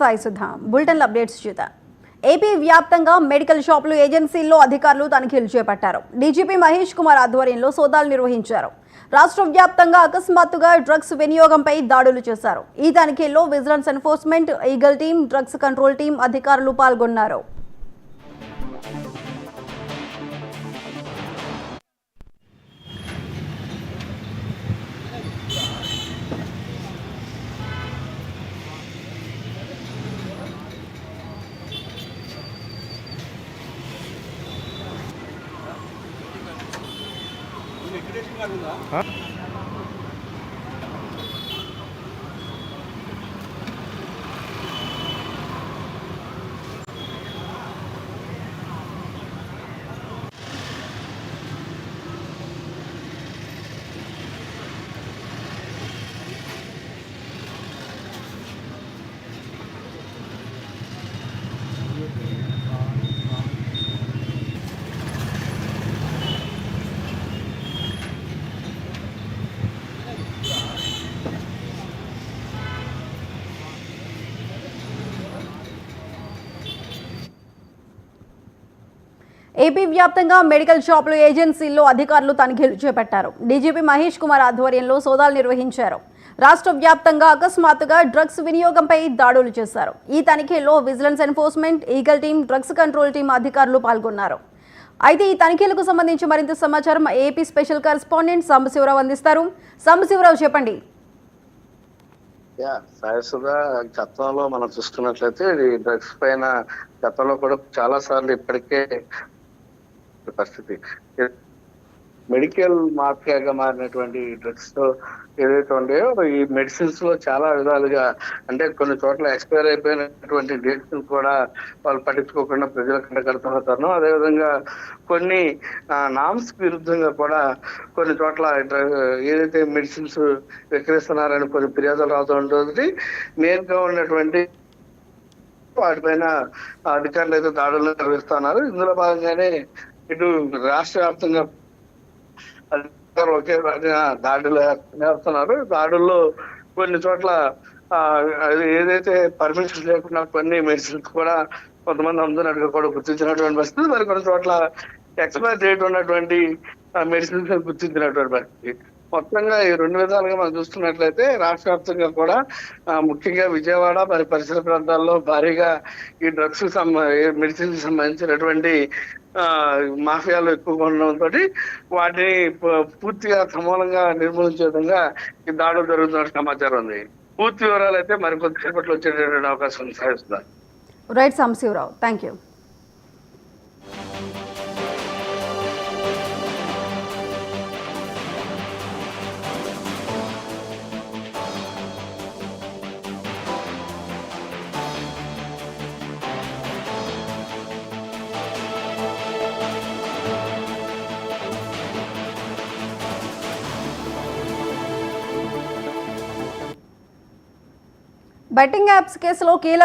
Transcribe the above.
Sai Sudha bulletin updates చూద్దాం. AP వ్యాప్తంగా medical షాపులు ఏజెన్సీల్లో అధికారులు తనిఖీలు చేపట్టారు. డీజీపీ మహేష్ కుమార్ ఆధ్వర్యంలో సోదాలు నిర్వహించారు. రాష్ట్ర వ్యాప్తంగా అకస్మాత్తుగా డ్రగ్స్ వినియోగంపై దాడులు చేశారు. ఈ తనిఖీల్లో vigilance enforcement, eagle team, drugs control team అధికారులు పాల్గొన్నారు. ఏపీ వ్యాప్తంగా మెడికల్ షాపులు ఏజెన్సీల్లో అధికారులు తనిఖీలు చేపట్టారు. డీజీపీ మహేష్ కుమార్ ఆధ్వర్యంలో సోదాలు నిర్వహించారు. రాష్ట్ర వ్యాప్తంగా అకస్మాత్తుగా డ్రగ్స్ వినియోగంపై దాడులు చేశారు. ఈ తనిఖీల్లో vigilance enforcement, eagle team, drugs control team అధికారులు పాల్గొన్నారు. అయితే ఈ తనిఖీలకు సంబంధించి మరింత సమాచారం ఏపీ స్పెషల్ కరెస్పాండెంట్ సాంబశివరావు అందిస్తారు. సాంబశివరావు, చెప్పండి. సాయసుగా గతంలో మనం చూసుకున్నట్లయితే ఈ డ్రగ్స్ పైన గతంలో కూడా చాలా సార్లు ఇప్పటికే పరిస్థితి మెడికల్ మాఫియాగా మారినటువంటి డ్రగ్స్ ఏదైతే ఉన్నాయో ఈ మెడిసిన్స్ లో చాలా విధాలుగా అంటే కొన్ని చోట్ల ఎక్స్పైర్ అయిపోయినటువంటి డేట్స్ కూడా వాళ్ళు పట్టించుకోకుండా ప్రజలకు కంటకడుతున్నారు. అదేవిధంగా కొన్ని నామ్స్ విరుద్ధంగా కూడా కొన్ని చోట్ల ఏదైతే మెడిసిన్స్ విక్రయిస్తున్నారని కొన్ని ఫిర్యాదులు రావడం ఉంటుంది. మెయిన్ గా ఉన్నటువంటి వాటిపైన అధికారులు అయితే దాడులు నిర్వహిస్తున్నారు. ఇందులో భాగంగానే ఇటు రాష్ట్ర వ్యాప్తంగా ఒకే దాడులు చేస్తున్నారు. దాడుల్లో కొన్ని చోట్ల ఏదైతే పర్మిషన్ లేకుండా కొన్ని మెడిసిన్స్ కూడా కొంతమంది అమ్ముతున్నట్టుగా కూడా గుర్తించినటువంటి పరిస్థితి, మరి కొన్ని చోట్ల ఎక్స్పైర్ డేట్ ఉన్నటువంటి మెడిసిన్స్ గుర్తించినటువంటి పరిస్థితి. మొత్తంగా ఈ రెండు విధాలుగా మనం చూస్తున్నట్లయితే రాష్ట్ర వ్యాప్తంగా కూడా ముఖ్యంగా విజయవాడ మరి పరిసర ప్రాంతాల్లో భారీగా ఈ డ్రగ్స్ మెడిసిన్స్ సంబంధించినటువంటి మాఫియాలు ఎక్కువగా ఉండడంతో వాటిని పూర్తిగా సమూలంగా నిర్మూలించే విధంగా ఈ దాడులు జరుగుతున్న సమాచారం ఉంది. పూర్తి వివరాలు అయితే మరి కొద్దిసేపట్లో వచ్చేటటువంటి అవకాశం ఉంది. సాగిస్తున్నారు. Right Sambasivarao, thank you. Betting apps కేసులో కీలక